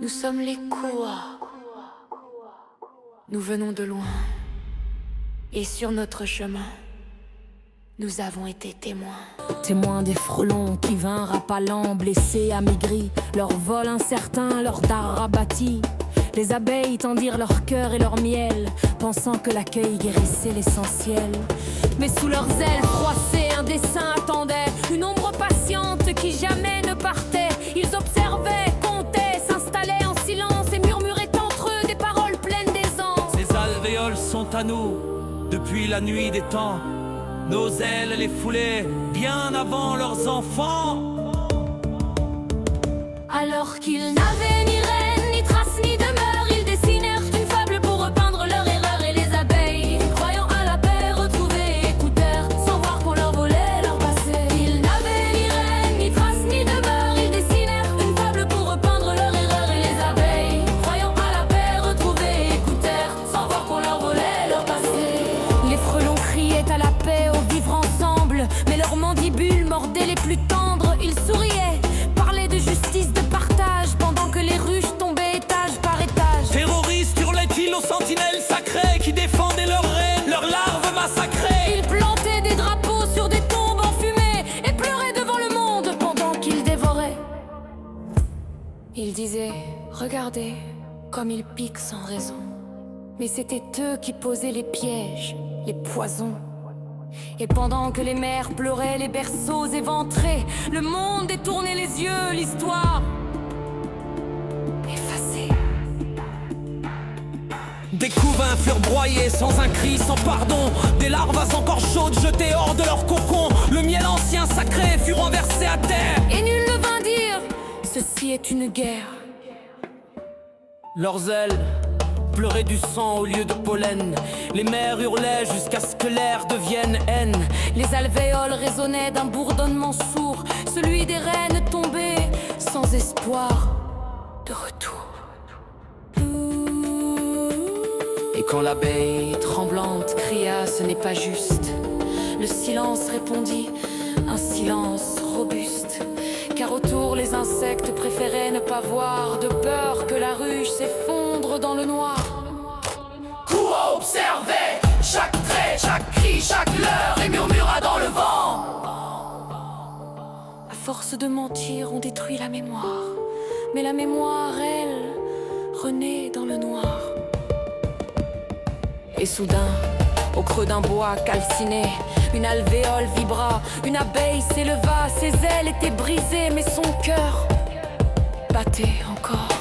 Nous sommes les Koa. Nous venons de loin. Et sur notre chemin, nous avons été témoins. Témoins des frelons qui vinrent appalant, blessés, amaigris, leur vol incertain, leur dard abattis. Les abeilles tendirent leur cœur et leur miel, pensant que l'accueil guérissait l'essentiel. Mais sous leurs ailes froissées, un dessein attendait, une ombre patiente qui jamais ne partait. Ils observaient, comptaient, s'installaient en silence et murmuraient entre eux des paroles pleines d'aisance. Ces alvéoles sont à nous, depuis la nuit des temps. Nos ailes les foulaient bien avant leurs enfants. Alors qu'ils n'avaient ni reine, ni trace, ni demeure, ils dessinèrent une fable pour repeindre leur erreur. Et les abeilles, croyant à la paix retrouvée, écoutèrent sans voir qu'on leur volait leur passé. Ils n'avaient ni reine, ni trace, ni demeure, ils dessinèrent une fable pour repeindre leur erreur. Et les abeilles, croyant à la paix retrouvée, écoutèrent sans voir qu'on leur volait leur passé. Les frelons criaient à la paix, au vivre ensemble, mais leurs mandibules mordaient les plus tendres. Ils souriaient, parlaient de justice, de partage, pendant que les ruches tombaient étage par étage. Terroristes hurlaient-ils aux sentinelles sacrées qui défendaient leurs reines, leurs larves massacrées. Ils plantaient des drapeaux sur des tombes enfumées et pleuraient devant le monde pendant qu'ils dévoraient. Ils disaient, regardez, comme ils piquent sans raison. Mais c'était eux qui posaient les pièges, les poisons. Et pendant que les mères pleuraient, les berceaux éventrés, le monde détournait les yeux, l'histoire effacée. Des couvains furent broyés sans un cri, sans pardon. Des larves encore chaudes jetées hors de leur cocon. Le miel ancien sacré fut renversé à terre. Et nul ne vint dire, ceci est une guerre. Leurs ailes pleuraient du sang au lieu de pollen. Les mers hurlaient jusqu'à ce que l'air devienne haine. Les alvéoles résonnaient d'un bourdonnement sourd, celui des reines tombées sans espoir de retour. Et quand l'abeille tremblante cria, ce n'est pas juste, Le silence répondit, un silence robuste. Car autour les insectes préféraient ne pas voir, de peur que la ruche s'effondre dans le noir. Koa observait chaque trait, chaque cri, chaque leurre et murmura dans le vent. À force de mentir, on détruit la mémoire. Mais la mémoire, elle, renaît dans le noir. Et soudain, au creux d'un bois calciné, une alvéole vibra, une abeille s'éleva, ses ailes étaient brisées, mais son cœur battait encore.